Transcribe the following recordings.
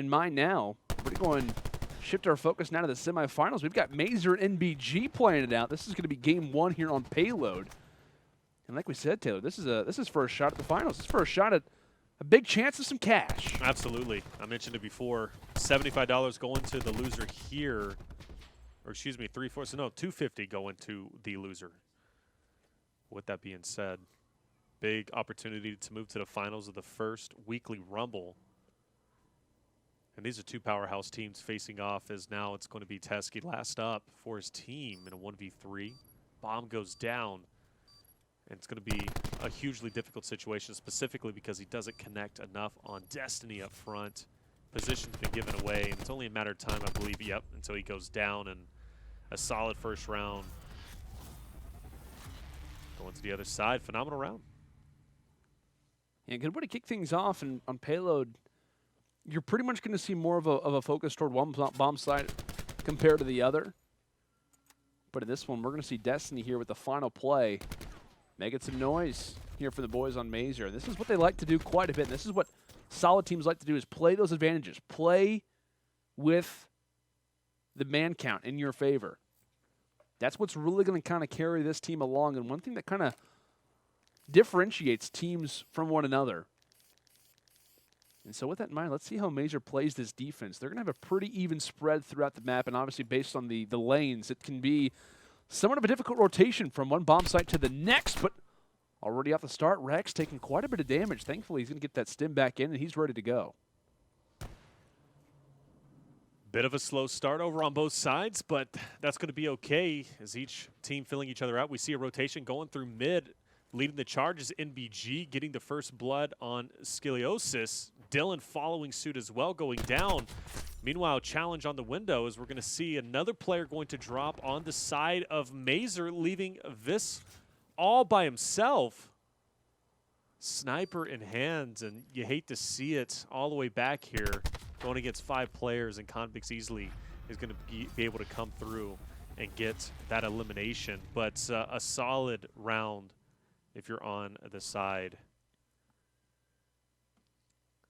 in mind now. We're going to shift our focus now to the semifinals. We've got Mazer and NBG playing it out. This is going to be game 1 here on Payload. And like we said, Taylor, this is for a shot at the finals. This is for a shot at a big chance of some cash. Absolutely. I mentioned it before. $75 going to the loser here. Or excuse me, 3/4. So no, $250 going to the loser. With that being said, big opportunity to move to the finals of the first weekly Rumble. And these are two powerhouse teams facing off, as now it's going to be teskiy last up for his team in a 1v3. Bomb goes down. And it's going to be a hugely difficult situation, specifically because he doesn't connect enough on Destiny up front. Position's been given away, and it's only a matter of time, I believe, until he goes down, and a solid first round. Going to the other side, phenomenal round. Yeah, good way to kick things off, and on Payload, you're pretty much going to see more of a focus toward one bomb side compared to the other. But in this one, we're going to see Destiny here with the final play. Making some noise here for the boys on Mazer. This is what they like to do quite a bit. And this is what solid teams like to do, is play those advantages. Play with the man count in your favor. That's what's really going to kind of carry this team along. And one thing that kind of differentiates teams from one another. And so with that in mind, let's see how Mazer plays this defense. They're going to have a pretty even spread throughout the map. And obviously based on the lanes, it can be somewhat of a difficult rotation from one bomb site to the next, but already off the start, Rex taking quite a bit of damage. Thankfully, he's going to get that stim back in, and he's ready to go. Bit of a slow start over on both sides, but that's going to be okay as each team filling each other out. We see a rotation going through mid, leading the charges. NBG getting the first blood on Skilliosis. Dylan following suit as well, going down. Meanwhile, challenge on the window as we're going to see another player going to drop on the side of Mazer, leaving this all by himself. Sniper in hands, and you hate to see it all the way back here, going against 5 players, and Conbix easily is going to be able to come through and get that elimination. But a solid round if you're on the side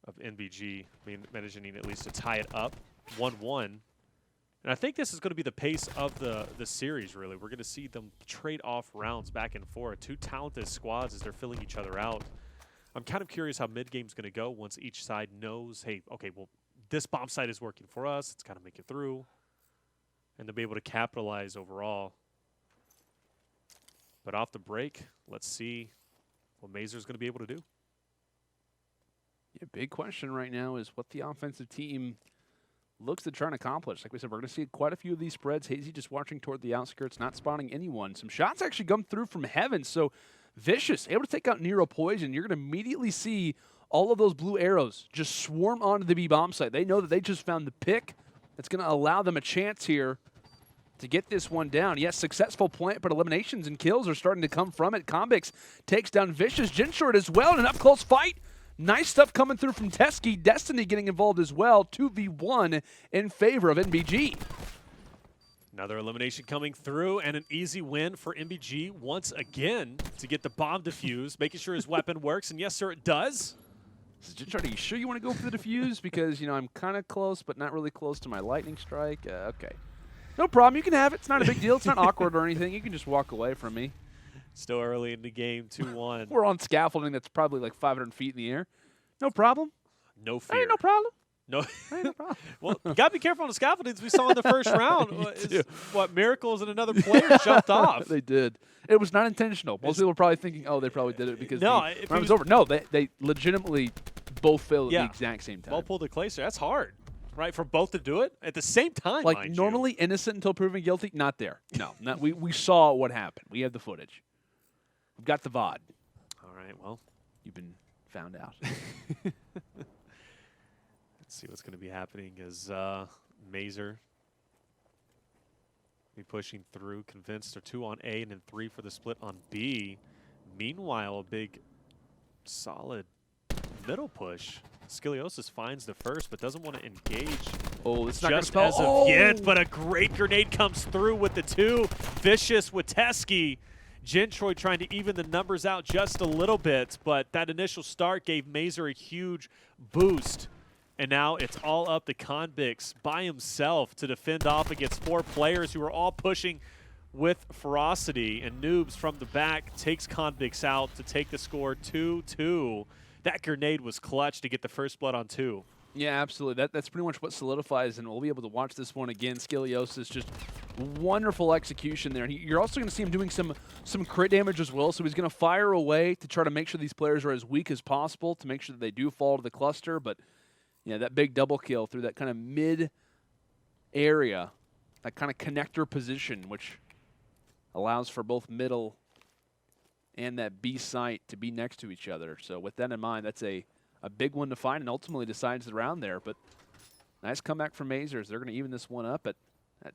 of NBG, managing at least to tie it up 1-1. And I think this is going to be the pace of the series, really. We're going to see them trade off rounds back and forth. Two talented squads as they're filling each other out. I'm kind of curious how mid-game's going to go once each side knows, hey, okay, well, this bomb site is working for us. It's got to make it through. And they'll be able to capitalize overall. But off the break, let's see what Mazer's going to be able to do. Yeah, big question right now is what the offensive team looks to try and accomplish. Like we said, we're going to see quite a few of these spreads. Hazy just watching toward the outskirts, not spotting anyone. Some shots actually come through from heaven. So Vicious able to take out NEROPOLSON. You're going to immediately see all of those blue arrows just swarm onto the B bomb site. They know that they just found the pick that's going to allow them a chance here to get this one down. Yes, successful plant, but eliminations and kills are starting to come from it. Conbix takes down Vicious. Jintroid as well in an up-close fight. Nice stuff coming through from teskiy. Destiny getting involved as well. 2v1 in favor of NBG. Another elimination coming through, and an easy win for NBG once again to get the bomb defused, making sure his weapon works. And yes, sir, it does. Jintroid, are you sure you want to go for the defuse? Because, you know, I'm kind of close, but not really close to my lightning strike. Okay. No problem. You can have it. It's not a big deal. It's not awkward or anything. You can just walk away from me. Still early in the game, 2-1. We're on scaffolding that's probably like 500 feet in the air. No problem. No fear. Ain't no problem. No. Ain't no problem. Well, you got to be careful on the scaffoldings we saw in the first round. What, Miracles and another player jumped off. They did. It was not intentional. Most people were probably thinking, oh, they probably did it because the round was over. No, they legitimately both failed at the exact same time. Well pulled the Clacer. That's hard, right, for both to do it at the same time, like normally innocent until proven guilty, not there. No, we saw what happened. We have the footage. We've got the VOD. All right, well. You've been found out. Let's see what's going to be happening as Mazer be pushing through. Convinced they're 2 on A and then 3 for the split on B. Meanwhile, a big, solid middle push. Skilliosis finds the first, but doesn't want to engage. Oh, it's not just as of yet, but a great grenade comes through with the 2. Vicious with teskiy. Jintroid trying to even the numbers out just a little bit, but that initial start gave Mazer a huge boost. And now it's all up to Conbix by himself to defend off against 4 players who are all pushing with ferocity. And Newbzz from the back takes Conbix out to take the score 2-2. That grenade was clutch to get the first blood on 2. Yeah, absolutely. That's pretty much what solidifies, and we'll be able to watch this one again. Skilliosis, just wonderful execution there. And you're also going to see him doing some crit damage as well, so he's going to fire away to try to make sure these players are as weak as possible to make sure that they do fall to the cluster. But yeah, that big double kill through that kind of mid area, that kind of connector position, which allows for both middle and that B site to be next to each other. So with that in mind, that's a big one to find and ultimately decides the round there. But nice comeback from Mazers. They're going to even this one up at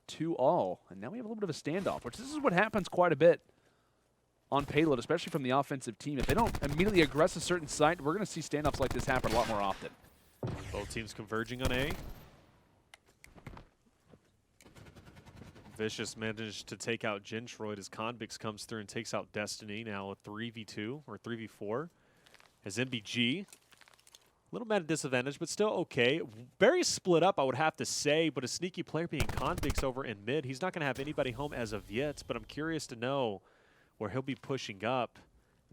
2-all. And now we have a little bit of a standoff, which this is what happens quite a bit on payload, especially from the offensive team. If they don't immediately aggress a certain site, we're going to see standoffs like this happen a lot more often. Both teams converging on A. Vicious managed to take out Jintroid as Conbix comes through and takes out Destiny. Now a 3v2 or 3v4 as NBG. A little bit of disadvantage, but still okay. Very split up, I would have to say, but a sneaky player being Conbix over in mid. He's not going to have anybody home as of yet, but I'm curious to know where he'll be pushing up.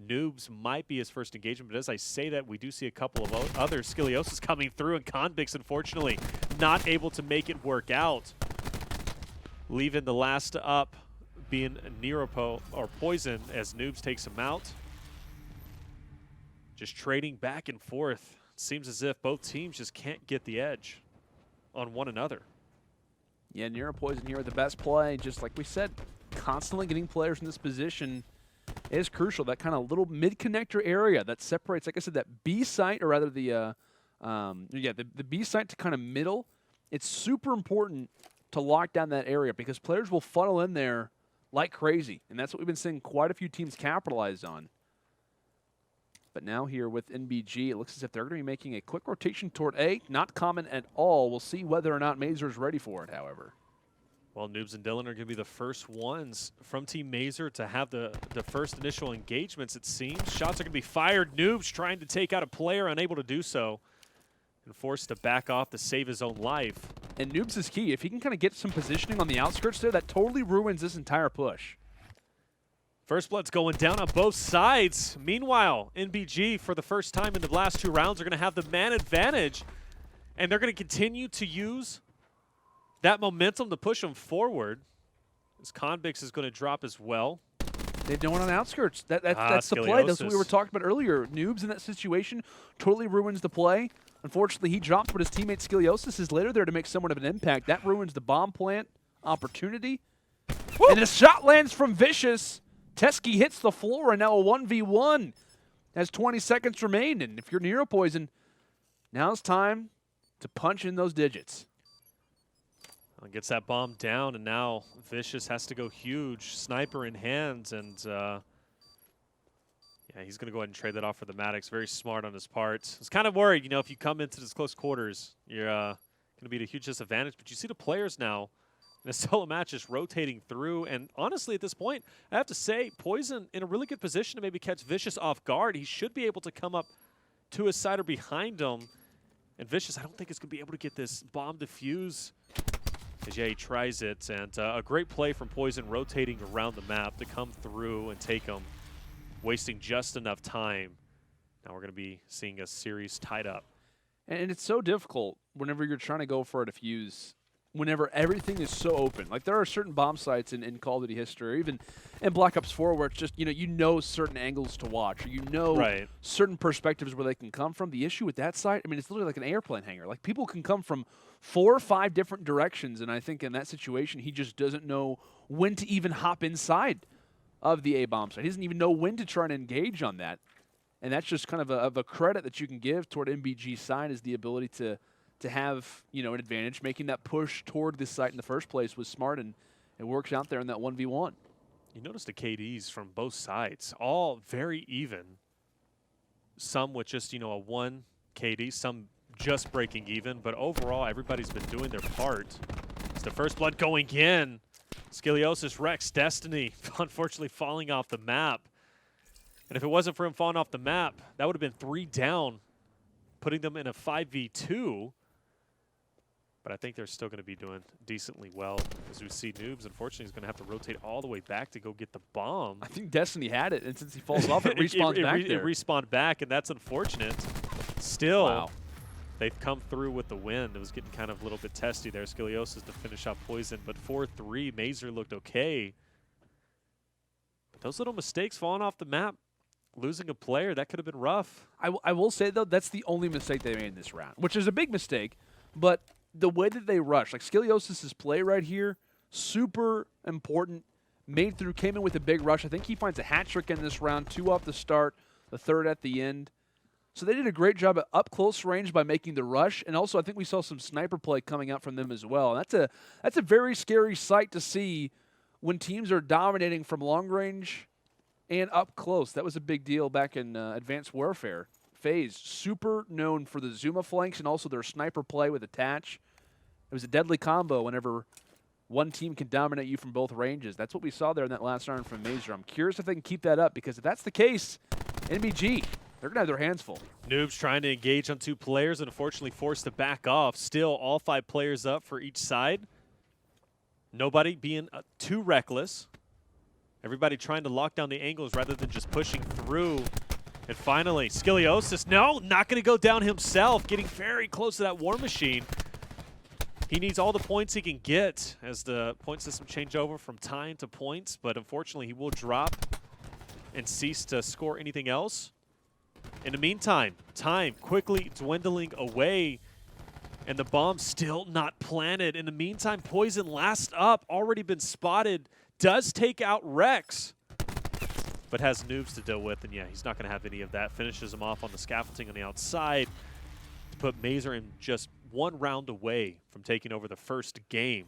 Newbzz might be his first engagement, but as I say that, we do see a couple of other Skilliosis coming through, and Conbix, unfortunately, not able to make it work out. Leaving the last up being NEROPOLSON as Newbzz takes him out. Just trading back and forth. Seems as if both teams just can't get the edge on one another. Yeah, NEROPOLSON here with the best play. Just like we said, constantly getting players in this position is crucial. That kind of little mid-connector area that separates, like I said, that B site, or rather the B site to kind of middle. It's super important to lock down that area because players will funnel in there like crazy, and that's what we've been seeing quite a few teams capitalize on. But now here with NBG, it looks as if they're going to be making a quick rotation toward A. Not common at all. We'll see whether or not Mazer is ready for it, however. Well, Newbzz and Dylan are going to be the first ones from Team Mazer to have the first initial engagements, it seems. Shots are going to be fired. Newbzz trying to take out a player, unable to do so, and forced to back off to save his own life. And Newbzz is key. If he can kind of get some positioning on the outskirts there, that totally ruins this entire push. First blood's going down on both sides. Meanwhile, NBG, for the first time in the last 2 rounds, are going to have the man advantage, and they're going to continue to use that momentum to push them forward. As Conbix is going to drop as well. They have no one on the outskirts. That's the play. That's what we were talking about earlier. Newbzz in that situation totally ruins the play. Unfortunately, he drops, but his teammate Skilliosis is later there to make somewhat of an impact. That ruins the bomb plant opportunity. Woo! And the shot lands from Vicious. teskiy hits the floor, and now a 1v1 has 20 seconds remain. And if you're NEROPOLSON, now it's time to punch in those digits. Gets that bomb down, and now Vicious has to go huge. Sniper in hands, and yeah, he's going to go ahead and trade that off for the Maddox. Very smart on his part. I was kind of worried, you know, if you come into this close quarters, you're going to be at a huge disadvantage. But you see the players now in a solo match just rotating through. And honestly, at this point, I have to say, Poison in a really good position to maybe catch Vicious off guard. He should be able to come up to his side or behind him. And Vicious, I don't think is going to be able to get this bomb defuse. Because, yeah, he tries it, and a great play from Poison rotating around the map to come through and take him, wasting just enough time. Now we're going to be seeing a series tied up. And it's so difficult whenever you're trying to go for a defuse, whenever everything is so open. Like, there are certain bomb sites in Call of Duty history, or even in Black Ops 4, where it's just, you know certain angles to watch, or you know certain perspectives where they can come from. The issue with that site, I mean, it's literally like an airplane hangar. Like, people can come from 4 or 5 different directions, and I think in that situation, he just doesn't know when to even hop inside of the A-bomb site. He doesn't even know when to try and engage on that. And that's just kind of a credit that you can give toward NBG's side, is the ability to have, an advantage. Making that push toward this site in the first place was smart, and it works out there in that 1v1. You notice the KDs from both sides, all very even. Some with just, a 1 KD, some just breaking even, but overall, everybody's been doing their part. It's the first blood going in. Skilliosis wrecks Destiny, unfortunately falling off the map. And if it wasn't for him falling off the map, that would have been 3 down, putting them in a 5v2. But I think they're still going to be doing decently well. As we see, Newbzz, unfortunately, is going to have to rotate all the way back to go get the bomb. I think Destiny had it, and since he falls off, it respawns back there. It respawned back, and that's unfortunate. Still, wow. They've come through with the win. It was getting kind of a little bit testy there. Skilliosis to finish off Poison, but 4-3, Mazer looked okay. But those little mistakes falling off the map, losing a player, that could have been rough. I will say, though, that's the only mistake they made in this round, which is a big mistake, but the way that they rush, like Skilliosis' play right here, super important. Came in with a big rush. I think he finds a hat trick in this round, 2 off the start, the 3rd at the end. So they did a great job at up close range by making the rush, and also I think we saw some sniper play coming out from them as well. And that's a very scary sight to see when teams are dominating from long range and up close. That was a big deal back in Advanced Warfare. FaZe, super known for the Zuma flanks and also their sniper play with attach. It was a deadly combo whenever one team can dominate you from both ranges. That's what we saw there in that last round from Mazer. I'm curious if they can keep that up, because if that's the case, NBG, they're going to have their hands full. Newbzz trying to engage on 2 players and unfortunately forced to back off. Still, all 5 players up for each side. Nobody being too reckless. Everybody trying to lock down the angles rather than just pushing through. And finally, Skilliosis, no, not going to go down himself, getting very close to that War Machine. He needs all the points he can get as the point system change over from time to points, but unfortunately he will drop and cease to score anything else. In the meantime, time quickly dwindling away, and the bomb still not planted. In the meantime, Poison last up, already been spotted, does take out Rex, but has Newbzz to deal with, and yeah, he's not going to have any of that. Finishes him off on the scaffolding on the outside to put Mazer in just 1 round away from taking over the first game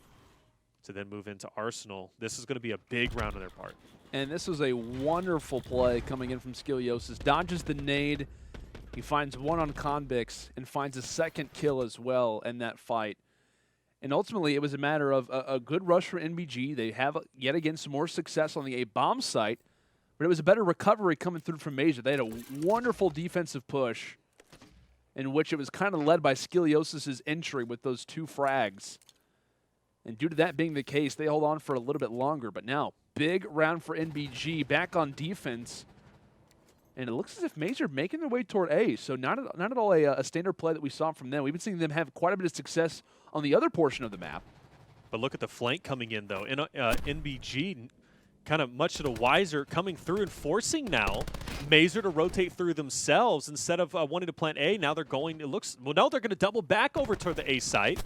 to then move into Arsenal. This is going to be a big round on their part. And this was a wonderful play coming in from Skilliosis. Dodges the nade. He finds one on Conbix and finds a 2nd kill as well in that fight. And ultimately, it was a matter of a good rush for NBG. They have, yet again, some more success on the A-bomb site, but it was a better recovery coming through from Mazer. They had a wonderful defensive push in which it was kind of led by Skilliosis' entry with those 2 frags. And due to that being the case, they hold on for a little bit longer. But now, big round for NBG, back on defense. And it looks as if Mazer making their way toward A. So not at all a standard play that we saw from them. We've been seeing them have quite a bit of success on the other portion of the map. But look at the flank coming in, though. NBG, kind of much to the wiser, coming through and forcing now Mazer to rotate through themselves instead of wanting to plant A. Now they're going, it looks, well, no, they're going to double back over toward the A site.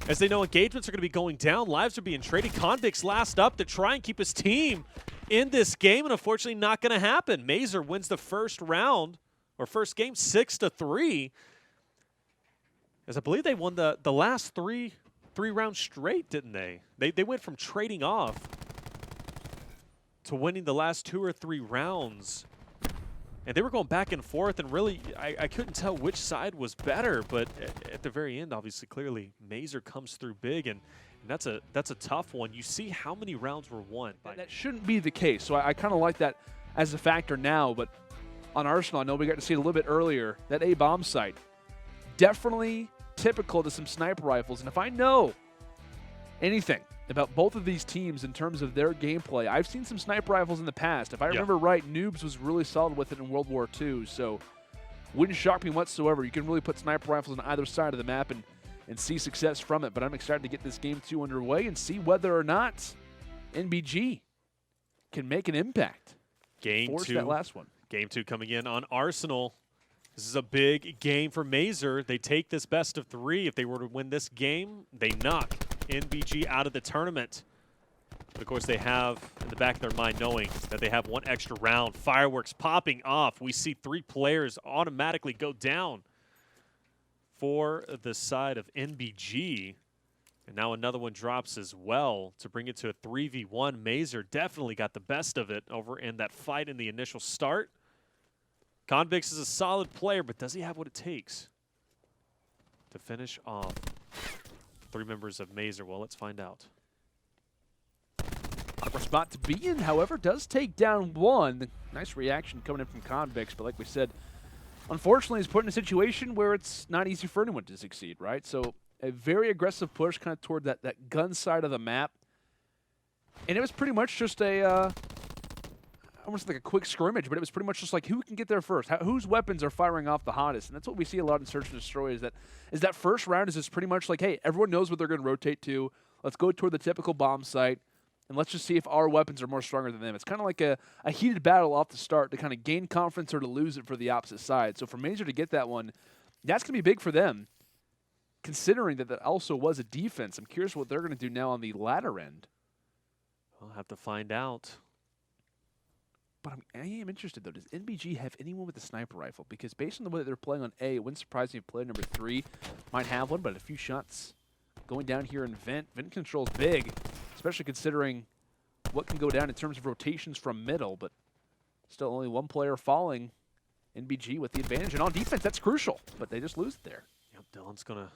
As they know engagements are going to be going down, lives are being traded. Conbix last up to try and keep his team in this game, and unfortunately not going to happen. Mazer wins the first round, or first game, 6-3. As I believe they won the last three rounds straight, didn't they? They went from trading off to winning the last 2 or 3 rounds. And they were going back and forth, and really, I couldn't tell which side was better. But at the very end, obviously, clearly, Mazer comes through big, and that's a tough one. You see how many rounds were won. That shouldn't be the case, so I kind of like that as a factor now. But on Arsenal, I know we got to see it a little bit earlier, that A-bomb site, definitely typical to some sniper rifles. And if I know anything about both of these teams in terms of their gameplay, I've seen some sniper rifles in the past. If I remember right, Newbzz was really solid with it in World War II, so wouldn't shock me whatsoever. You can really put sniper rifles on either side of the map and see success from it. But I'm excited to get this game 2 underway and see whether or not NBG can make an impact. Game 2. That last one. Game 2 coming in on Arsenal. This is a big game for Mazer. They take this best of 3. If they were to win this game, they knock NBG out of the tournament. But of course, they have in the back of their mind knowing that they have 1 extra round. Fireworks popping off. We see 3 players automatically go down for the side of NBG. And now another one drops as well to bring it to a 3v1. Mazer definitely got the best of it over in that fight in the initial start. Conbix is a solid player, but does he have what it takes to finish off 3 members of Mazer? Well, let's find out. Awkward spot to be in, however, does take down 1. Nice reaction coming in from Conbix, but like we said, unfortunately, he's put in a situation where it's not easy for anyone to succeed, right? So a very aggressive push kind of toward that gun side of the map. And it was pretty much just a, almost like a quick scrimmage, but it was pretty much just like who can get there first, whose weapons are firing off the hottest. And that's what we see a lot in Search and Destroy is that first round is just pretty much like, hey, everyone knows what they're going to rotate to. Let's go toward the typical bomb site, and let's just see if our weapons are more stronger than them. It's kind of like a heated battle off the start to kind of gain confidence or to lose it for the opposite side. So for Mazer to get that one, that's going to be big for them, considering that also was a defense. I'm curious what they're going to do now on the latter end. We'll have to find out. But I am interested, though. Does NBG have anyone with a sniper rifle? Because based on the way that they're playing on A, it wouldn't surprise me if player number 3 might have one, but a few shots going down here in Vent. Vent control's big, especially considering what can go down in terms of rotations from middle, but still only one player falling. NBG with the advantage. And on defense, that's crucial, but they just lose it there. Yep, Dylan's going to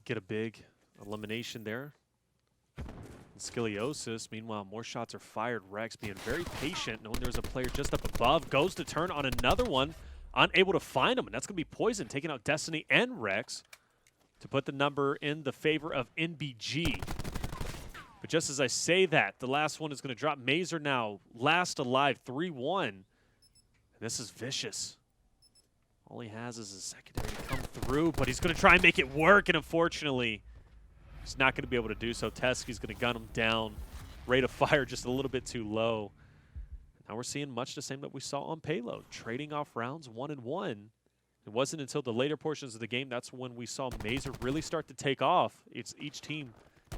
get a big elimination there. Skilliosis, meanwhile, more shots are fired. Rex being very patient, knowing there's a player just up above. Goes to turn on another one, unable to find him, and that's going to be Poison, taking out Destiny and Rex to put the number in the favor of NBG. But just as I say that, the last one is going to drop. Mazer now last alive, 3-1. And this is vicious. All he has is a secondary to come through, but he's going to try and make it work, and unfortunately, he's not going to be able to do so. Teskiy's going to gun him down. Rate of fire just a little bit too low. Now we're seeing much the same that we saw on Payload, trading off rounds 1 and 1. It wasn't until the later portions of the game that's when we saw Mazer really start to take off. It's each team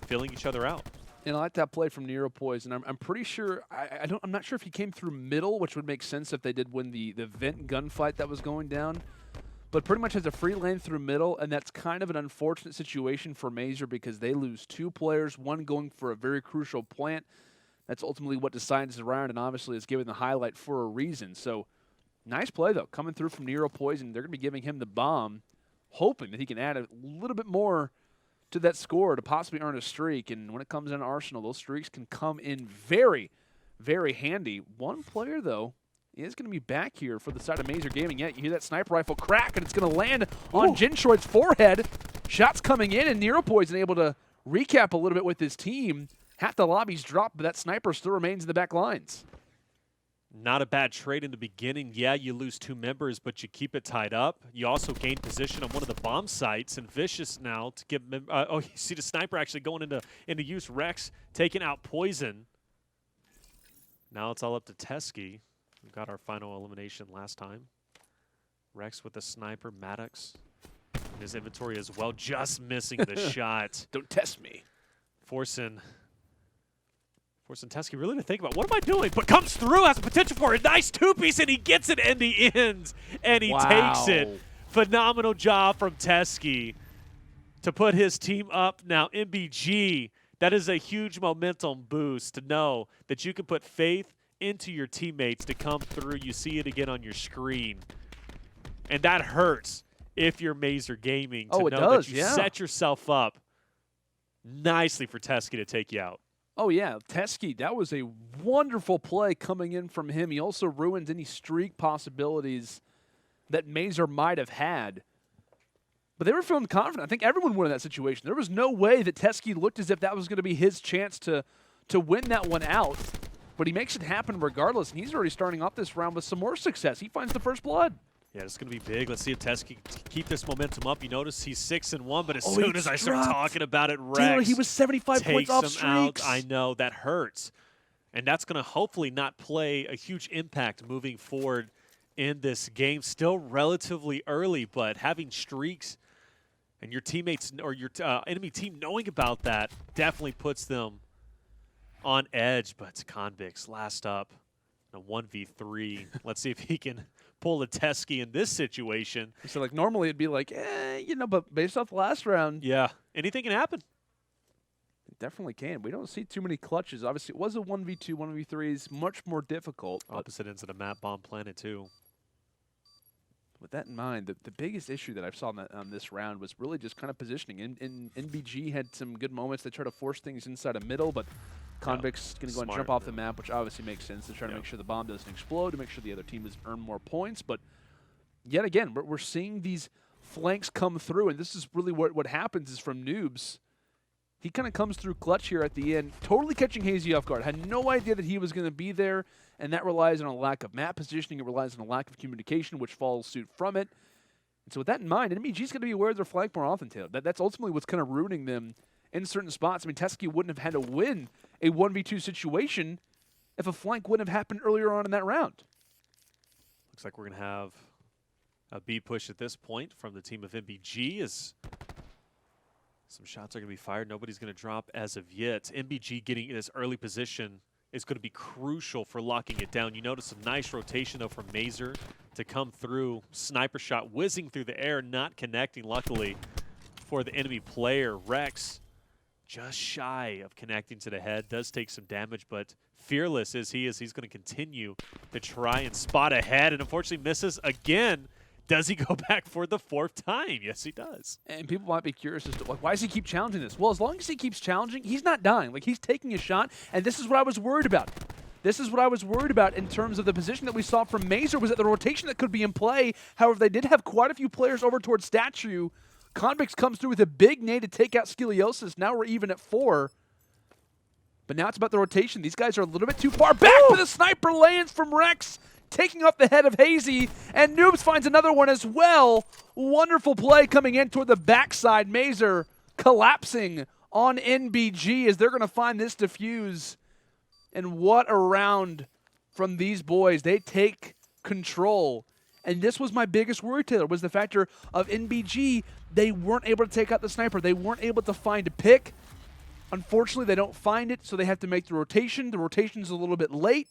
filling each other out. And I like that play from NEROPOLSON. I'm pretty sure I'm not sure if he came through middle, which would make sense if they did win the Vent gunfight that was going down. But pretty much has a free lane through middle, and that's kind of an unfortunate situation for Mazer because they lose 2 players, one going for a very crucial plant. That's ultimately what decides the round, and obviously is given the highlight for a reason. So, nice play, though, coming through from NEROPOLSON. They're going to be giving him the bomb, hoping that he can add a little bit more to that score to possibly earn a streak. And when it comes in Arsenal, those streaks can come in very, very handy. One player, though, is going to be back here for the side of Mazer Gaming. Yet you hear that sniper rifle crack, and it's going to land on Jintroid's forehead. Shots coming in, and NEROPOLSON able to recap a little bit with his team. Half the lobby's dropped, but that sniper still remains in the back lines. Not a bad trade in the beginning. Yeah, you lose 2 members, but you keep it tied up. You also gain position on one of the bomb sites, and Vicious now to give. Oh, you see the sniper actually going into use. Rex taking out Poison. Now it's all up to Teskiy. We got our final elimination last time. Rex with the sniper, Maddox in his inventory as well, just missing the shot. Don't test me. Forcing Teskiy really to think about, what am I doing? But comes through, has the potential for a nice 2-piece, and he gets it in the ends, and he takes it. Phenomenal job from Teskiy to put his team up. Now, NBG, that is a huge momentum boost to know that you can put faith into your teammates to come through. You see it again on your screen. And that hurts if you're Mazer Gaming to know that you set yourself up nicely for Teskiy to take you out. Oh, yeah. Teskiy, that was a wonderful play coming in from him. He also ruins any streak possibilities that Mazer might have had. But they were feeling confident. I think everyone won in that situation. There was no way that Teskiy looked as if that was going to be his chance to win that one out. But he makes it happen regardless, and he's already starting off this round with some more success. He finds the first blood. Yeah, it's going to be big. Let's see if Teskiy keep this momentum up. You notice he's 6-1, but as soon as I start talking about it, Rex he was 75 points off streaks. I know, that hurts. And that's going to hopefully not play a huge impact moving forward in this game. Still relatively early, but having streaks and your teammates or your enemy team knowing about that definitely puts them on edge. But Conbix last up, a 1v3. Let's see if he can pull a Teskiy in this situation. So, like, normally it'd be like, but based off the last round. Yeah, anything can happen. It definitely can. We don't see too many clutches. Obviously, it was a 1v2, 1v3 is much more difficult. Opposite ends of the map, bomb planted too. With that in mind, the biggest issue that I saw on this round was really just kind of positioning. NBG had some good moments. They try to force things inside a middle, but Conbix is going to go and jump off the map, which obviously makes sense to try to make sure the bomb doesn't explode, to make sure the other team has earned more points. But yet again, we're seeing these flanks come through, and this is really what happens is from Newbzz. He kind of comes through clutch here at the end, totally catching Hazy off guard. Had no idea that he was going to be there, and that relies on a lack of map positioning. It relies on a lack of communication, which follows suit from it. And so with that in mind, NBG's going to be aware of their flank more often, Taylor. That's ultimately what's kind of ruining them in certain spots. I mean, teskiy wouldn't have had to win a 1v2 situation if a flank wouldn't have happened earlier on in that round. Looks like we're going to have a B push at this point from the team of NBG as some shots are going to be fired. Nobody's going to drop as of yet. NBG getting in this early position is going to be crucial for locking it down. You notice a nice rotation, though, from Mazer to come through. Sniper shot whizzing through the air, not connecting, luckily, for the enemy player. Rex just shy of connecting to the head. Does take some damage, but fearless as he is, he's going to continue to try and spot ahead, and unfortunately misses again. Does he go back for the 4th time? Yes, he does. And people might be curious as to, like, why does he keep challenging this? Well, as long as he keeps challenging, he's not dying. Like, he's taking a shot, and this is what I was worried about. This is what I was worried about in terms of the position that we saw from Mazer, was that the rotation that could be in play. However, they did have quite a few players over towards Statue. Conbix comes through with a big nade to take out Skilliosis. Now we're even at 4. But now it's about the rotation. These guys are a little bit too far back, but the sniper lands from Rex, taking off the head of Hazy, and Newbzz finds another one as well. Wonderful play coming in toward the backside. Mazer collapsing on NBG as they're going to find this defuse. And what a round from these boys. They take control. And this was my biggest worry, Taylor, was the factor of NBG. They weren't able to take out the sniper. They weren't able to find a pick. Unfortunately, they don't find it, so they have to make the rotation. The rotation's a little bit late.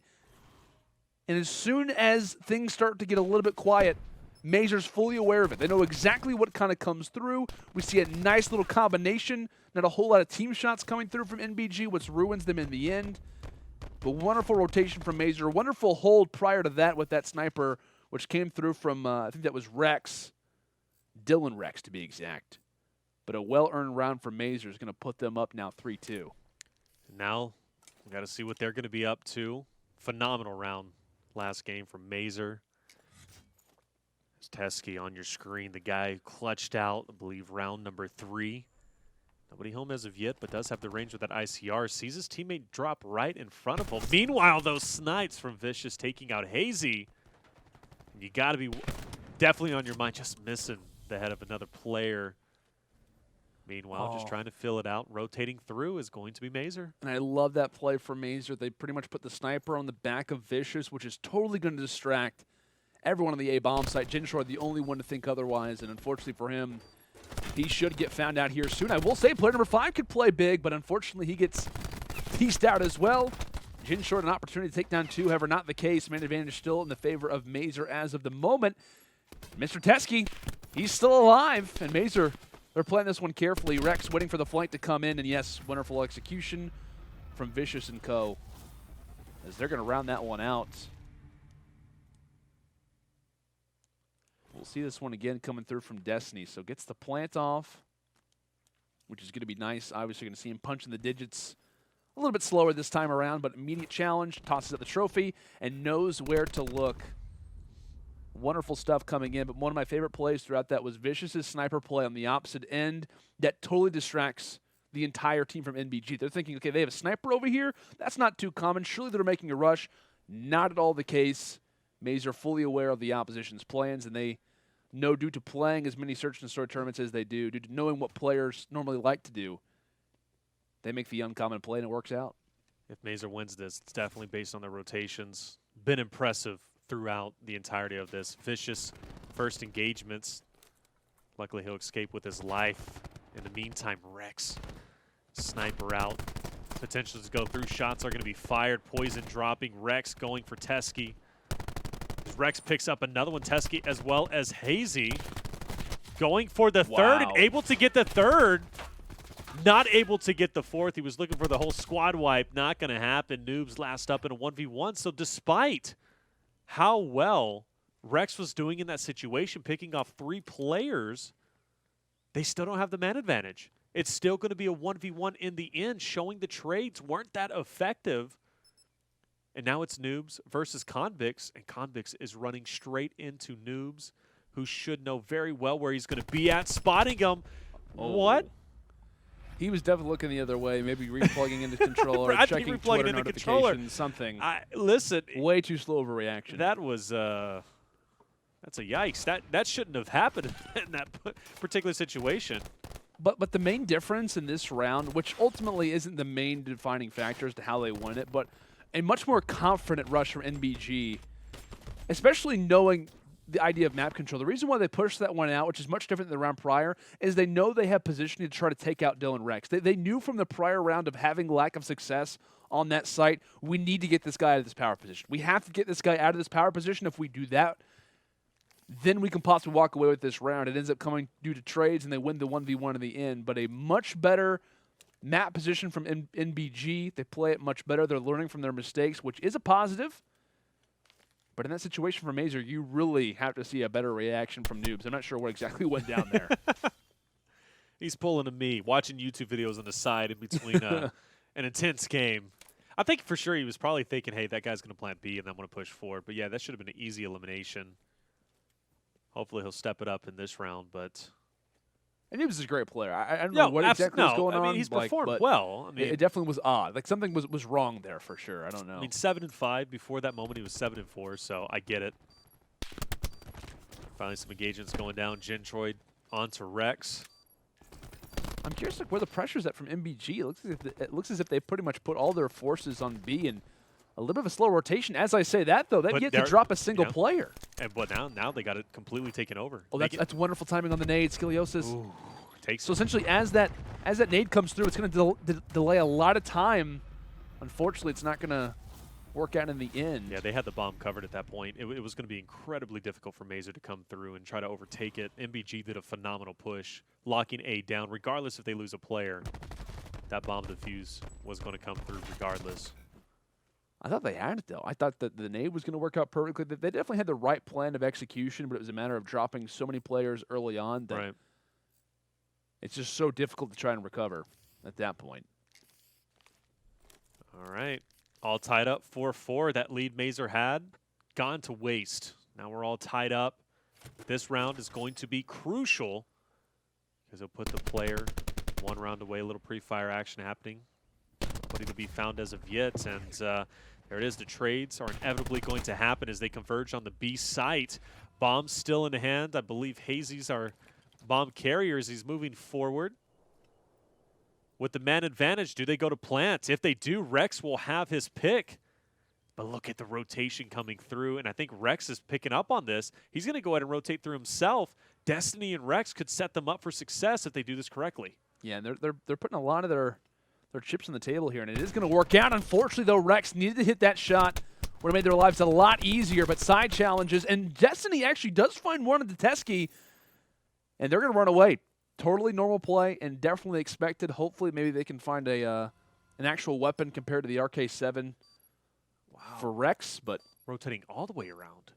And as soon as things start to get a little bit quiet, Mazer's fully aware of it. They know exactly what kind of comes through. We see a nice little combination. Not a whole lot of team shots coming through from NBG, which ruins them in the end. But wonderful rotation from Mazer. Wonderful hold prior to that with that sniper, which came through from, I think that was Rex. Dylan Rex, to be exact. But a well-earned round from Mazer is going to put them up now 3-2. Now we got to see what they're going to be up to. Phenomenal round last game from Mazer. It's teskiy on your screen. The guy clutched out, I believe, round number 3. Nobody home as of yet, but does have the range with that ICR. Sees his teammate drop right in front of him. Meanwhile, those snipes from Vicious taking out Hazy. You got to be definitely on your mind, just missing the head of another player. Meanwhile, just trying to fill it out. Rotating through is going to be Mazer. And I love that play from Mazer. They pretty much put the sniper on the back of Vicious, which is totally going to distract everyone on the A-bomb site. Jintroid, the only one to think otherwise, and unfortunately for him, he should get found out here soon. I will say player number 5 could play big, but unfortunately he gets pieced out as well. Jintroid, an opportunity to take down 2, however, not the case. Man advantage still in the favor of Mazer as of the moment. Mr. teskiy, he's still alive, and Mazer, they're playing this one carefully. Rex waiting for the flank to come in, and yes, wonderful execution from Vicious and co. As they're going to round that one out. We'll see this one again coming through from Destiny. So gets the plant off, which is going to be nice. Obviously going to see him punching the digits a little bit slower this time around, but immediate challenge, tosses up the trophy, and knows where to look. Wonderful stuff coming in, but one of my favorite plays throughout that was Vicious's sniper play on the opposite end that totally distracts the entire team from NBG. They're thinking, okay, they have a sniper over here. That's not too common. Surely they're making a rush. Not at all the case. Mazer fully aware of the opposition's plans, and they know, due to playing as many search and destroy tournaments as they do, due to knowing what players normally like to do, they make the uncommon play, and it works out. If Mazer wins this, it's definitely based on their rotations. Been impressive throughout the entirety of this. Vicious first engagements. Luckily, he'll escape with his life. In the meantime, Rex, sniper out. Potential to go through. Shots are going to be fired. Poison dropping. Rex going for teskiy. Rex picks up another one. Teskiy as well as Hazy. Going for the third and able to get the third. Not able to get the fourth. He was looking for the whole squad wipe. Not going to happen. Newbzz last up in a 1v1. So despite how well Rex was doing in that situation, picking off 3 players, they still don't have the man advantage. It's still going to be a 1v1 in the end, showing the trades weren't that effective. And now it's Newbzz versus Conbix, and Conbix is running straight into Newbzz. who should know very well where he's going to be at, spotting him. Oh. What? He was definitely looking the other way, maybe replugging into controller, checking Twitter notifications, something. Listen. Way too slow of a reaction. That was, that's a yikes. That shouldn't have happened in that particular situation. But the main difference in this round, which ultimately isn't the main defining factor as to how they win it, but a much more confident rush from NBG, especially knowing the idea of map control. The reason why they pushed that one out, which is much different than the round prior, is they know they have positioning to try to take out Dylan Rex. They knew from the prior round of having lack of success on that site, we need to get this guy out of this power position. We have to get this guy out of this power position. If we do that, then we can possibly walk away with this round. It ends up coming due to trades, and they win the 1v1 in the end. But a much better map position from NBG. They play it much better. They're learning from their mistakes, which is a positive. But in that situation for Mazer, you really have to see a better reaction from Newbzz. I'm not sure what exactly went down there. He's pulling to me, watching YouTube videos on the side in between an intense game. I think for sure he was probably thinking, hey, that guy's going to plant B and I'm going to push forward. But yeah, that should have been an easy elimination. Hopefully he'll step it up in this round, but... And Newbzz is a great player. I don't know what exactly was going on. I mean, he's performed well. I mean, it definitely was odd. Like, something was wrong there for sure. I don't know. I mean, 7-5. Before that moment, he was 7-4, so I get it. Finally, some engagements going down. Jintroid onto Rex. I'm curious like, where the pressure's at from NBG. It looks as if they pretty much put all their forces on B and a little bit of a slow rotation. As I say that, though, they've yet to drop a single player. And but now they got it completely taken over. Oh, that's wonderful timing on the nade. Skilliosis. Ooh, takes so essentially, as that nade comes through, it's going to delay a lot of time. Unfortunately, it's not going to work out in the end. Yeah, they had the bomb covered at that point. It was going to be incredibly difficult for Mazer to come through and try to overtake it. NBG did a phenomenal push, locking A down, regardless if they lose a player. That bomb defuse was going to come through regardless. I thought they had it, though. I thought that the nade was going to work out perfectly. They definitely had the right plan of execution, but it was a matter of dropping so many players early on that it's just so difficult to try and recover at that point. All right. All tied up 4-4. That lead Mazer had gone to waste. Now we're all tied up. This round is going to be crucial because it'll put the player one round away. A little pre-fire action happening. Nobody to be found as of yet, and there it is. The trades are inevitably going to happen as they converge on the B site. Bombs still in the hand. I believe Hazy's our bomb carriers. He's moving forward. With the man advantage, do they go to plant? If they do, Rex will have his pick. But look at the rotation coming through, and I think Rex is picking up on this. He's going to go ahead and rotate through himself. Destiny and Rex could set them up for success if they do this correctly. Yeah, and they're putting a lot of their chips on the table here, and it is going to work out. Unfortunately, though, Rex needed to hit that shot. Would have made their lives a lot easier, but side challenges. And Destiny actually does find one at the teskiy, and they're going to run away. Totally normal play and definitely expected. Hopefully, maybe they can find an actual weapon compared to the RK7 for Rex, but rotating all the way around.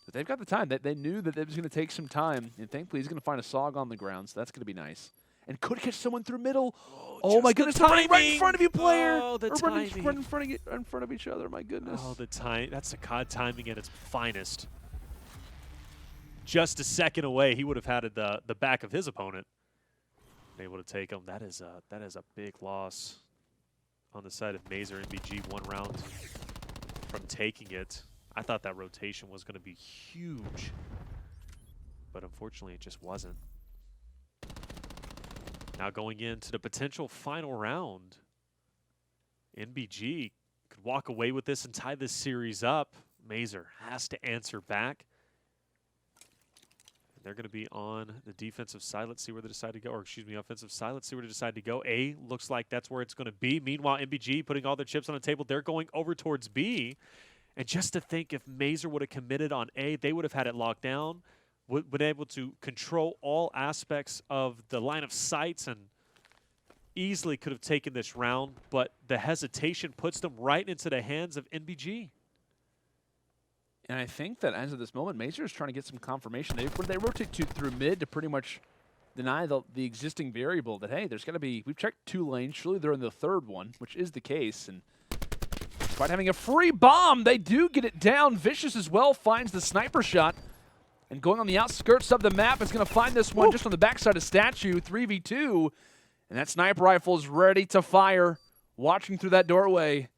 But they've got the time. They knew that it was going to take some time, and thankfully he's going to find a SOG on the ground, so that's going to be nice. And could catch someone through middle. Oh my goodness, right in front of you, player. Oh, the timing. timing. In front of each other, my goodness. Oh, the time. That's the COD timing at its finest. Just a second away, he would have had the back of his opponent. Able to take him. That is a big loss on the side of Mazer. NBG 1 round from taking it. I thought that rotation was going to be huge, but unfortunately it just wasn't. Now going into the potential final round, NBG could walk away with this and tie this series up. Mazer has to answer back. They're going to be on the defensive side. Let's see where they decide to go. Or, excuse me, offensive side. Let's see where they decide to go. A looks like that's where it's going to be. Meanwhile, NBG putting all their chips on the table. They're going over towards B. And just to think, if Mazer would have committed on A, they would have had it locked down, been able to control all aspects of the line of sights, and easily could have taken this round. But the hesitation puts them right into the hands of NBG. And I think that as of this moment, Mazer is trying to get some confirmation. They rotate through mid to pretty much deny the existing variable that, hey, there's going to be, we've checked 2 lanes. Surely they're in the 3rd one, which is the case. And despite having a free bomb, they do get it down. Vicious as well finds the sniper shot. And going on the outskirts of the map, it's going to find this one just on the backside of Statue, 3v2. And that sniper rifle is ready to fire, watching through that doorway.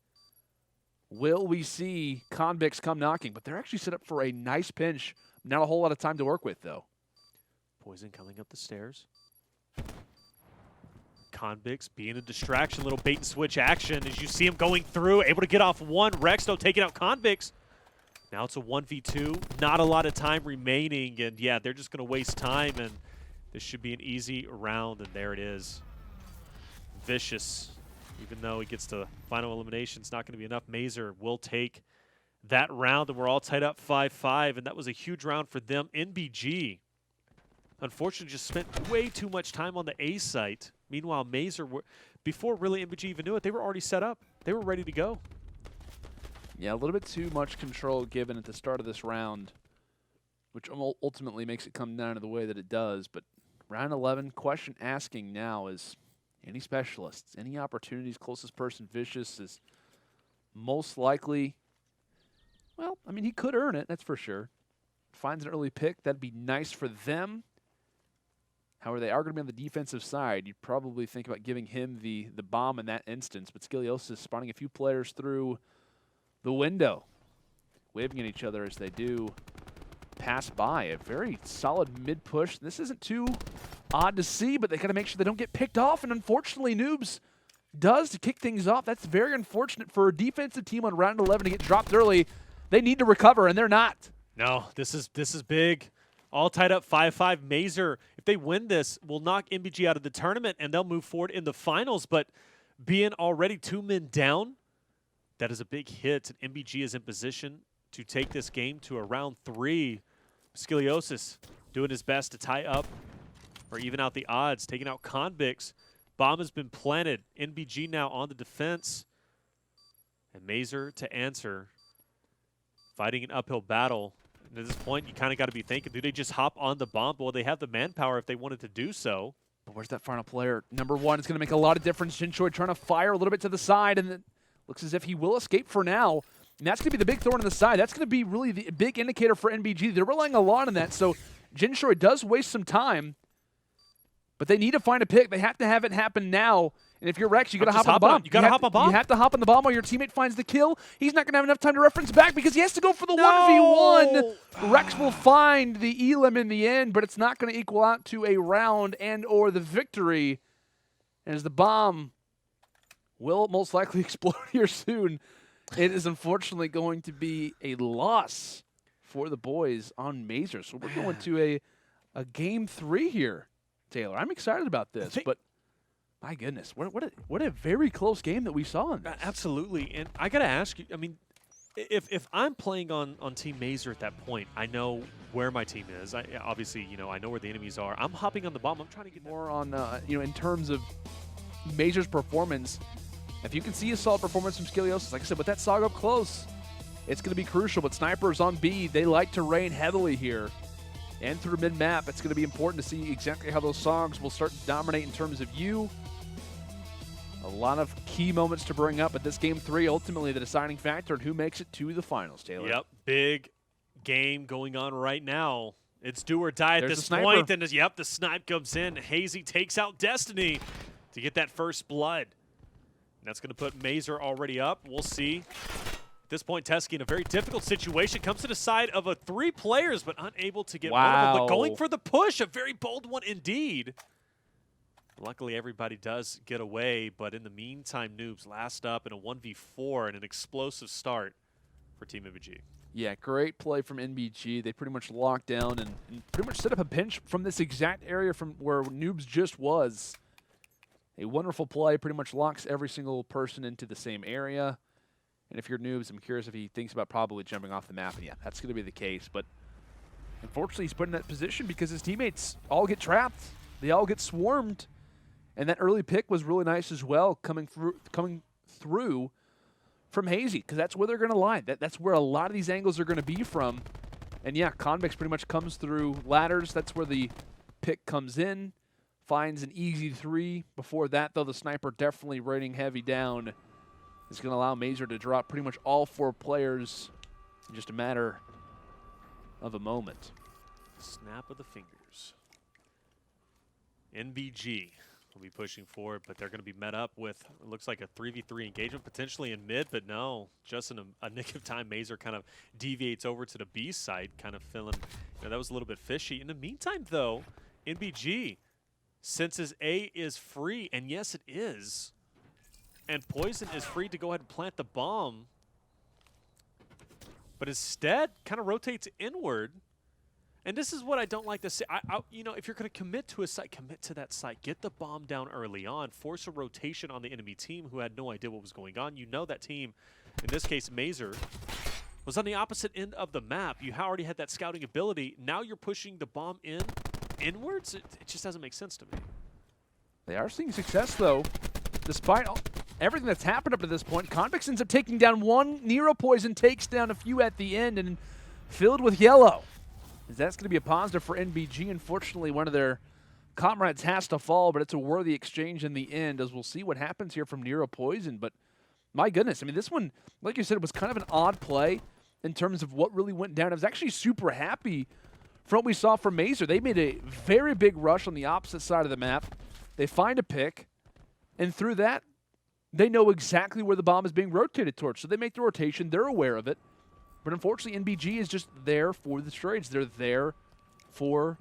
Will we see Conbix come knocking? But they're actually set up for a nice pinch. Not a whole lot of time to work with, though. Poison coming up the stairs. Conbix being a distraction, little bait and switch action as you see him going through, able to get off one. Rexto taking out Conbix. Now it's a 1v2, not a lot of time remaining, and yeah, they're just going to waste time, and this should be an easy round, and there it is. Vicious, even though he gets to final elimination, it's not going to be enough. Mazer will take that round, and we're all tied up 5-5, and that was a huge round for them. NBG, unfortunately, just spent way too much time on the A site. Meanwhile, Mazer, before really NBG even knew it, they were already set up. They were ready to go. Yeah, a little bit too much control given at the start of this round, which ultimately makes it come down to the way that it does. But round 11, question asking now is, any specialists, any opportunities? Closest person, Vicious, is most likely, well, I mean, he could earn it, that's for sure. Finds an early pick, that'd be nice for them. However, they are going to be on the defensive side. You'd probably think about giving him the bomb in that instance, but Skilliosis spawning a few players through the window, waving at each other as they do pass by. A very solid mid-push. This isn't too odd to see, but they got to make sure they don't get picked off, and unfortunately, Newbzz does to kick things off. That's very unfortunate for a defensive team on round 11 to get dropped early. They need to recover, and they're not. No, this is big. All tied up 5-5. Mazer, if they win this, will knock NBG out of the tournament, and they'll move forward in the finals, but being already 2 men down, that is a big hit, and NBG is in position to take this game to a round 3. Skilliosis doing his best to tie up or even out the odds, taking out Conbix. Bomb has been planted. NBG now on the defense. And Mazer to answer. Fighting an uphill battle. And at this point, you kind of got to be thinking, do they just hop on the bomb? Well, they have the manpower if they wanted to do so. But where's that final player? Number 1 is going to make a lot of difference. Jintroid trying to fire a little bit to the side, and then looks as if he will escape for now. And that's going to be the big thorn in the side. That's going to be really the big indicator for NBG. They're relying a lot on that, so Jintroid does waste some time. But they need to find a pick. They have to have it happen now. And if you're Rex, you got to hop on the bomb. You got to hop on bomb. You have to hop on the bomb while your teammate finds the kill. He's not going to have enough time to reference back because he has to go for the 1v1. Rex will find the elim in the end, but it's not going to equal out to a round and or the victory. And as the bomb will most likely explode here soon, it is unfortunately going to be a loss for the boys on Mazer. So we're going to a game 3 here, Taylor. I'm excited about this, but my goodness, what a very close game that we saw in this. Absolutely, and I got to ask you, I mean, if I'm playing on Team Mazer at that point, I know where my team is. Obviously, you know, I know where the enemies are. I'm hopping on the bomb. I'm trying to get more on, you know, in terms of Mazer's performance. If you can see a solid performance from Skilliosis, like I said, with that Saga up close, it's going to be crucial. But snipers on B, they like to rain heavily here. And through mid-map, it's going to be important to see exactly how those songs will start to dominate in terms of you. A lot of key moments to bring up, but this game 3, ultimately the deciding factor in who makes it to the finals, Taylor. Yep, big game going on right now. It's do or die at this point, and yep, the snipe comes in. Hazy takes out Destiny to get that first blood. And that's going to put Mazer already up. We'll see. At this point, teskiy in a very difficult situation. Comes to the side of 3 players, but unable to get one of them. But going for the push, a very bold one indeed. Luckily, everybody does get away, but in the meantime, Newbzz last up in a 1v4 and an explosive start for Team NBG. Yeah, great play from NBG. They pretty much locked down and pretty much set up a pinch from this exact area from where Newbzz just was. A wonderful play, pretty much locks every single person into the same area. And if you're Newbzz, I'm curious if he thinks about probably jumping off the map. And yeah, that's going to be the case. But unfortunately, he's put in that position because his teammates all get trapped. They all get swarmed. And that early pick was really nice as well, coming through from Hazy, because that's where they're going to lie. That's where a lot of these angles are going to be from. And yeah, Conbix pretty much comes through ladders. That's where the pick comes in. Finds an easy 3. Before that, though, the sniper definitely raining heavy down. Is going to allow Mazer to drop pretty much all 4 players in just a matter of a moment. Snap of the fingers. NBG will be pushing forward, but they're going to be met up with, it looks like a 3v3 engagement potentially in mid, but no, just in a nick of time, Mazer kind of deviates over to the B side, kind of feeling, that was a little bit fishy. In the meantime, though, NBG senses A is free, and yes, it is. And Poison is free to go ahead and plant the bomb, but instead kind of rotates inward. And this is what I don't like to say. You know, if you're going to commit to a site, commit to that site. Get the bomb down early on. Force a rotation on the enemy team who had no idea what was going on. You know that team, in this case Mazer, was on the opposite end of the map. You already had that scouting ability. Now you're pushing the bomb inwards? It just doesn't make sense to me. They are seeing success, though. Despite everything that's happened up to this point, Conbix ends up taking down one. NEROPOLSON takes down a few at the end and filled with yellow. That's going to be a positive for NBG. Unfortunately, one of their comrades has to fall, but it's a worthy exchange in the end, as we'll see what happens here from NEROPOLSON. But my goodness, I mean, this one, like you said, was kind of an odd play in terms of what really went down. I was actually super happy from what we saw from Mazer. They made a very big rush on the opposite side of the map. They find a pick, and through that, they know exactly where the bomb is being rotated towards. So they make the rotation. They're aware of it. But unfortunately, NBG is just there for the trades. They're there for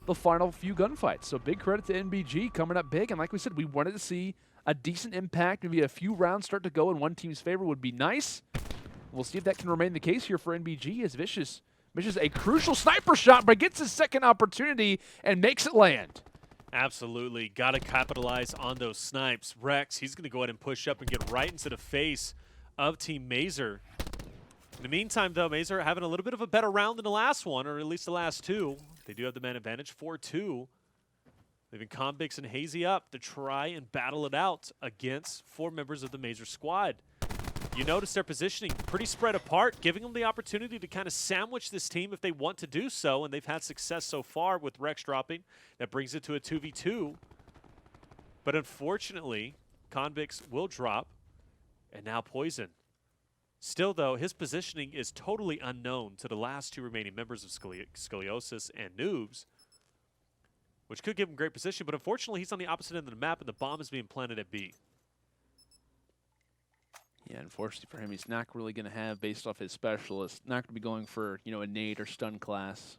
the final few gunfights. So big credit to NBG coming up big. And like we said, we wanted to see a decent impact. Maybe a few rounds start to go in one team's favor would be nice. We'll see if that can remain the case here for NBG as Vicious misses a crucial sniper shot, but gets his second opportunity and makes it land. Absolutely. Got to capitalize on those snipes. Rex, he's going to go ahead and push up and get right into the face of Team Mazer. In the meantime, though, Mazer having a little bit of a better round than the last one, or at least the last two. They do have the man advantage, 4-2. Leaving Conbix and Hazy up to try and battle it out against 4 members of the Mazer squad. You notice their positioning pretty spread apart, giving them the opportunity to kind of sandwich this team if they want to do so, and they've had success so far with Rex dropping. That brings it to a 2v2. But unfortunately, Conbix will drop, and now Poison. Still, though, his positioning is totally unknown to the last 2 remaining members of Skilliosis and Newbzz, which could give him great position, but unfortunately he's on the opposite end of the map, and the bomb is being planted at B. Yeah, unfortunately for him, he's not really going to have, based off his specialist, not going to be going for, you know, a nade or stun class.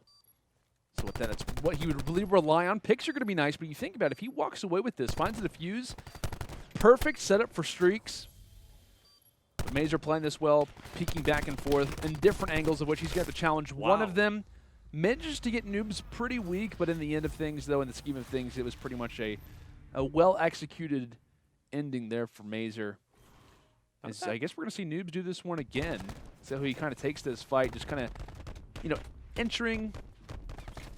So with that, that's what he would really rely on. Picks are going to be nice, but you think about it, if he walks away with this, finds a defuse, perfect setup for streaks. But Mazer playing this well, peeking back and forth in different angles of which he's got to challenge one of them. Manages to get Newbzz pretty weak, but in the end of things, though, in the scheme of things, it was pretty much a well-executed ending there for Mazer. I guess we're going to see Newbzz do this one again. So he kind of takes this fight, just kind of, you know, entering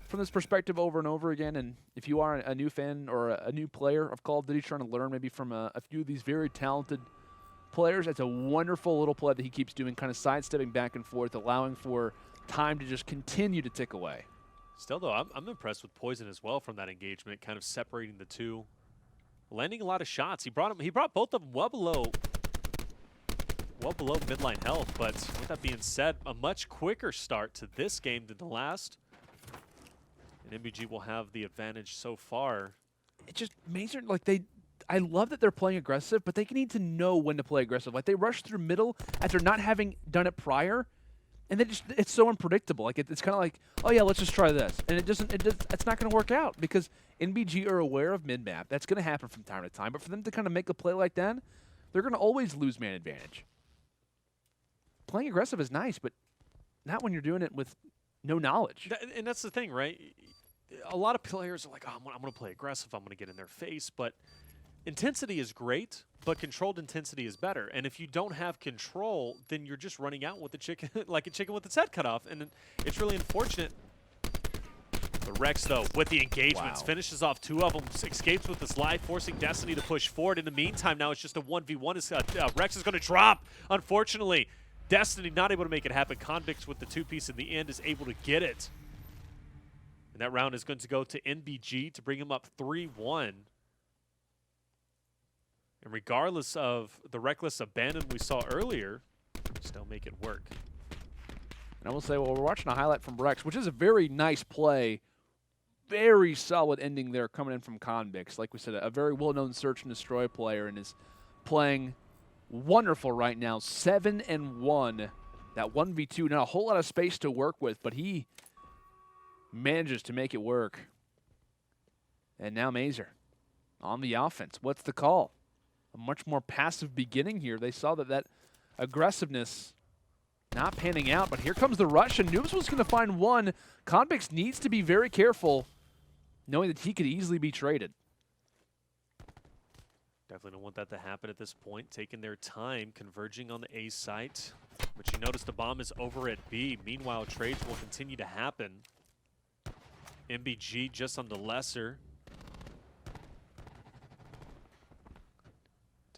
from this perspective over and over again. And if you are a new fan or a new player of Call of Duty trying to learn maybe from a few of these very talented players, it's a wonderful little play that he keeps doing, kind of sidestepping back and forth, allowing for time to just continue to tick away. Still, though, I'm impressed with Poison as well from that engagement, kind of separating the two, landing a lot of shots. He brought both of them well below midline health. But with that being said, a much quicker start to this game than the last, and NBG will have the advantage so far. It just Mazer, like I love that they're playing aggressive, but they need to know when to play aggressive. Like they rush through middle after not having done it prior, and then it's so unpredictable. Like it's kind of like, oh yeah, let's just try this, and it's not going to work out because NBG are aware of mid map. That's going to happen from time to time. But for them to kind of make a play like that, they're going to always lose man advantage. Playing aggressive is nice, but not when you're doing it with no knowledge. And that's the thing, right? A lot of players are like, oh, I'm going to play aggressive. I'm going to get in their face, but intensity is great, but controlled intensity is better. And if you don't have control, then you're just running out with the chicken, like a chicken with its head cut off. And it's really unfortunate. But Rex, though, with the engagements, finishes off 2 of them, escapes with his life, forcing Destiny to push forward. In the meantime, now it's just a 1v1. Rex is going to drop, unfortunately. Destiny not able to make it happen. Conbix with the 2-piece in the end is able to get it. And that round is going to go to NBG to bring him up 3-1. And regardless of the reckless abandon we saw earlier, still make it work. And I will say, well, we're watching a highlight from Rex, which is a very nice play. Very solid ending there coming in from Conbix. Like we said, a very well-known search and destroy player, and is playing wonderful right now. 7-1. That 1v2, not a whole lot of space to work with, but he manages to make it work. And now Mazer on the offense. What's the call? A much more passive beginning here. They saw that aggressiveness not panning out, but here comes the rush, and Newbzz was going to find one. Conbix needs to be very careful, knowing that he could easily be traded. Definitely don't want that to happen at this point. Taking their time, converging on the A site. But you notice the bomb is over at B. Meanwhile, trades will continue to happen. NBG just on the lesser.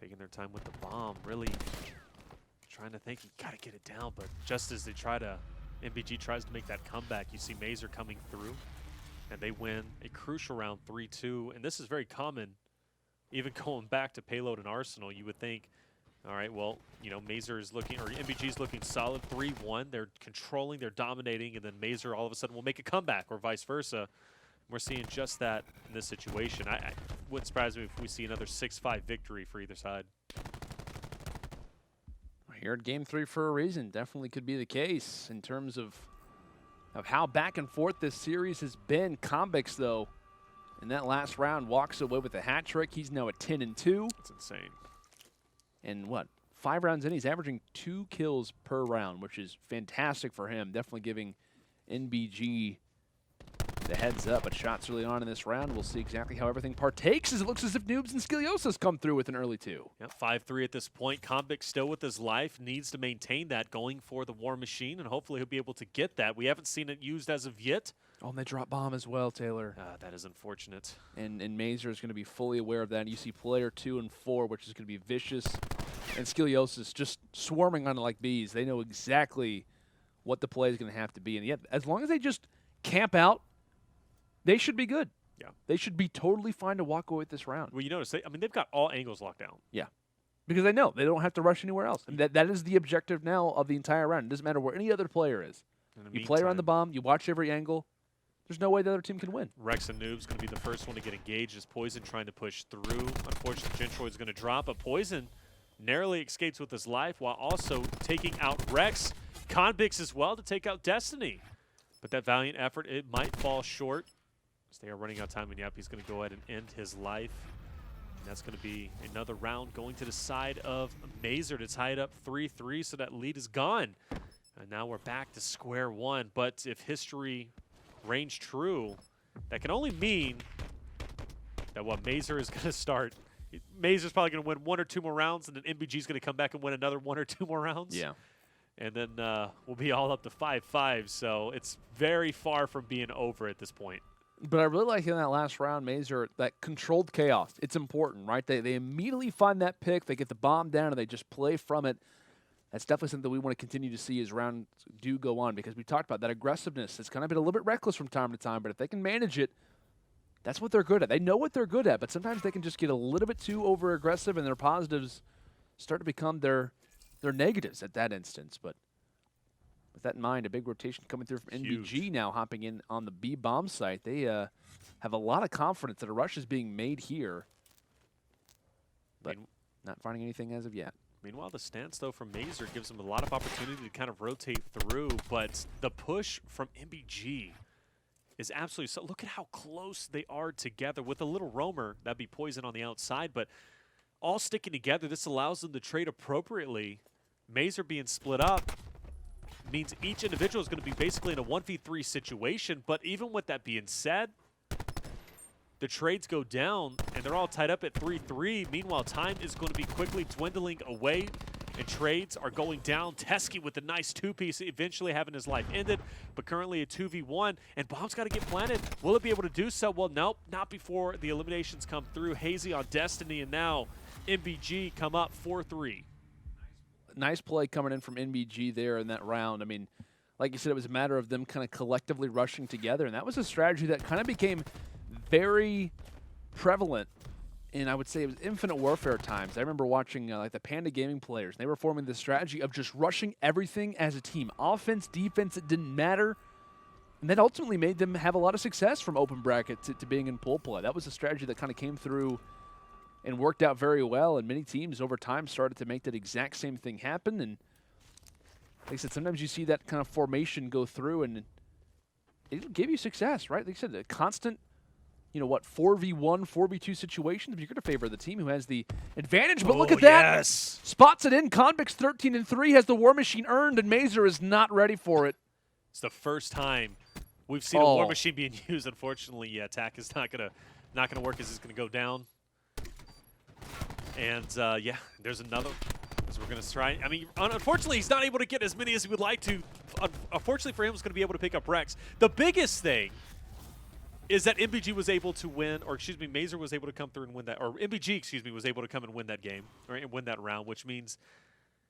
Taking their time with the bomb, really trying to think, you gotta get it down, but just as they try to, NBG tries to make that comeback, you see Mazer coming through, and they win a crucial round 3-2, and this is very common, even going back to Payload and Arsenal. You would think, all right, well, you know, Mazer is looking, or NBG is looking solid 3-1, they're controlling, they're dominating, and then Mazer all of a sudden will make a comeback, or vice versa. We're seeing just that in this situation. I wouldn't surprise me if we see another 6-5 victory for either side. Here at Game 3 for a reason. Definitely could be the case in terms of how back and forth this series has been. Conbix, though, in that last round, walks away with a hat trick. He's now at 10-2. That's insane. And what? 5 rounds in, he's averaging 2 kills per round, which is fantastic for him. Definitely giving NBG the heads up, but shots early on in this round. We'll see exactly how everything partakes, as it looks as if Newbzz and Skilliosis come through with an early 2. Yep, 5-3 at this point. Conbix still with his life, needs to maintain that, going for the War Machine, and hopefully he'll be able to get that. We haven't seen it used as of yet. Oh, and they drop bomb as well, Taylor. That is unfortunate. And Mazer is going to be fully aware of that. You see player 2 and 4, which is going to be Vicious, and Skilliosis just swarming on it like bees. They know exactly what the play is going to have to be. And yet, as long as they just camp out, they should be good. Yeah. They should be totally fine to walk away with this round. Well, you notice, they've got all angles locked down. Yeah. Because they know they don't have to rush anywhere else. And that is the objective now of the entire round. It doesn't matter where any other player is. You play around the bomb, you watch every angle. There's no way the other team can win. Rex and Newbzz going to be the first one to get engaged as Poison trying to push through. Unfortunately, Jintroid's going to drop, but Poison narrowly escapes with his life while also taking out Rex. Conbix as well to take out Destiny. But that valiant effort, it might fall short. They are running out of time, and yep, he's going to go ahead and end his life. And that's going to be another round going to the side of Mazer to tie it up 3-3, so that lead is gone. And now we're back to square one. But if history reigns true, that can only mean that what Mazer is going to start. Mazer's probably going to win 1 or 2 more rounds, and then NBG is going to come back and win another 1 or 2 more rounds. Yeah. And then we'll be all up to 5-5, so it's very far from being over at this point. But I really like in that last round, Mazer, that controlled chaos. It's important, right? They immediately find that pick, they get the bomb down, and they just play from it. That's definitely something that we want to continue to see as rounds do go on, because we talked about that aggressiveness. It's kind of been a little bit reckless from time to time, but if they can manage it, that's what they're good at. They know what they're good at, but sometimes they can just get a little bit too over-aggressive, and their positives start to become their negatives at that instance. But with that in mind, a big rotation coming through from NBG now, hopping in on the B bomb site. They have a lot of confidence that a rush is being made here, but not finding anything as of yet. Meanwhile, the stance, though, from Mazer gives them a lot of opportunity to kind of rotate through, but the push from NBG is absolutely so. Look at how close they are together with a little roamer. That'd be Poison on the outside, but all sticking together. This allows them to trade appropriately. Mazer being split up means each individual is going to be basically in a 1v3 situation, but even with that being said, the trades go down, and they're all tied up at 3-3. Meanwhile, time is going to be quickly dwindling away, and trades are going down. Teskiy with a nice 2-piece, eventually having his life ended, but currently a 2v1, and bomb's got to get planted. Will it be able to do so? Well, nope, not before the eliminations come through. Hazy on Destiny, and now NBG come up 4-3. Nice play coming in from NBG there in that round. I mean, like you said, it was a matter of them kind of collectively rushing together, and that was a strategy that kind of became very prevalent in, I would say, it was Infinite Warfare times. I remember watching like the Panda Gaming players. They were forming this strategy of just rushing everything as a team. Offense, defense, it didn't matter. And that ultimately made them have a lot of success from open bracket to being in pool play. That was a strategy that kind of came through and worked out very well. And many teams over time started to make that exact same thing happen. And like I said, sometimes you see that kind of formation go through and it'll give you success, right? Like I said, a constant, 4v1, 4v2 situations, but you're going to favor the team who has the advantage. But look at that. Yes. Spots it in. Conbix 13-3 has the War Machine earned, and Mazer is not ready for it. It's the first time we've seen a War Machine being used. Unfortunately, yeah, attack is not gonna work as it's gonna go down. And yeah, there's another. So we're gonna try. I mean, unfortunately, he's not able to get as many as he would like to. Unfortunately for him, he's gonna be able to pick up Rex. The biggest thing is that NBG was able to win, or excuse me, Mazer was able to come through and win that, or NBG, excuse me, was able to come and win that game, or win that round, which means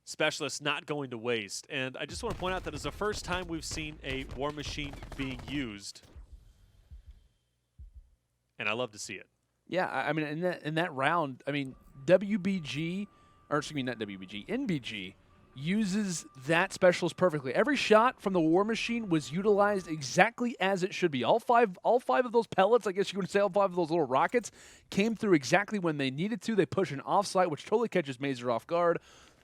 Specialist not going to waste. And I just want to point out that it's the first time we've seen a War Machine being used. And I love to see it. Yeah, I mean, in that round, I mean, WBG, or excuse me, not WBG, NBG uses that Specialist perfectly. Every shot from the War Machine was utilized exactly as it should be. All five of those pellets, I guess you would say, all five of those little rockets came through exactly when they needed to. They push an offsite, which totally catches Mazer off guard.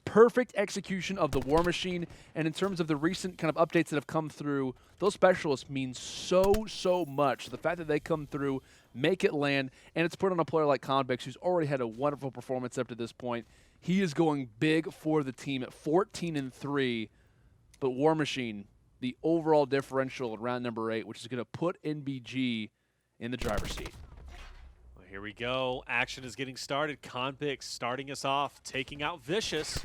Perfect execution of the War Machine, and in terms of the recent kind of updates that have come through, those Specialists mean so much. The fact that they come through, make it land, and it's put on a player like Conbix, who's already had a wonderful performance up to this point. He is going big for the team at 14-3, but War Machine, the overall differential in round number 8, which is going to put NBG in the driver's seat. Here we go. Action is getting started. Conbix starting us off, taking out Vicious,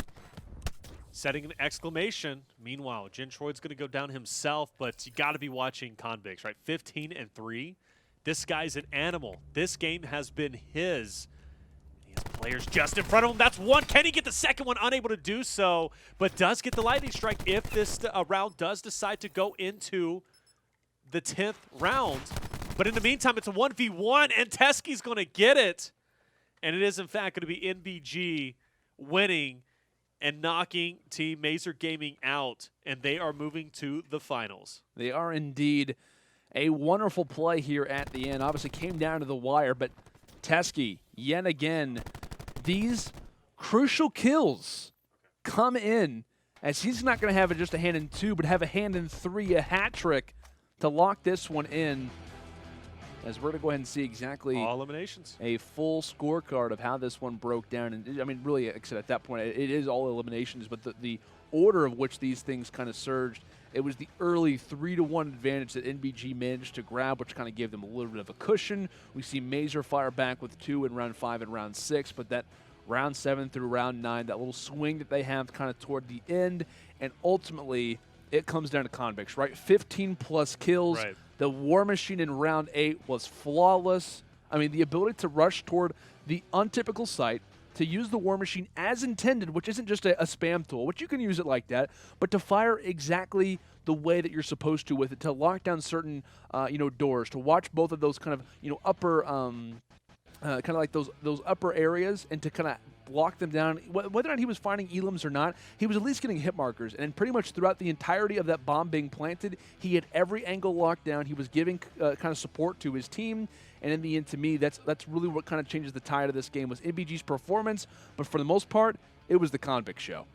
setting an exclamation. Meanwhile, Jintroid's going to go down himself, but you got to be watching Conbix, right? 15-3. This guy's an animal. This game has been his. He has players just in front of him. That's one. Can he get the second one? Unable to do so, but does get the lightning strike if this round does decide to go into the 10th round. But in the meantime, it's a 1v1, and Teskiy's going to get it. And it is, in fact, going to be NBG winning and knocking Team Mazer Gaming out. And they are moving to the finals. They are indeed. A wonderful play here at the end. Obviously came down to the wire, but teskiy, yet again, these crucial kills come in as he's not going to have just a hand in 2, but have a hand in 3, a hat trick to lock this one in. As we're going to go ahead and see exactly all eliminations, a full scorecard of how this one broke down. And I mean, really, like I said, at that point, it is all eliminations, but the order of which these things kind of surged, it was the early 3-1 advantage that NBG managed to grab, which kind of gave them a little bit of a cushion. We see Mazer fire back with 2 in round 5 and round 6, but that round 7 through round 9, that little swing that they have kind of toward the end, and ultimately it comes down to Conbix, right? 15+ kills. Right. The War Machine in round 8 was flawless. I mean, the ability to rush toward the untypical site, to use the War Machine as intended, which isn't just a spam tool, which you can use it like that, but to fire exactly the way that you're supposed to with it, to lock down certain, doors, to watch both of those kind of, upper, kind of like those upper areas, and to kind of block them down. Whether or not he was finding elims or not, he was at least getting hit markers. And pretty much throughout the entirety of that bomb being planted, he had every angle locked down. He was giving kind of support to his team. And in the end, to me, that's really what kind of changes the tide of this game was NBG's performance. But for the most part, it was the Conbix show.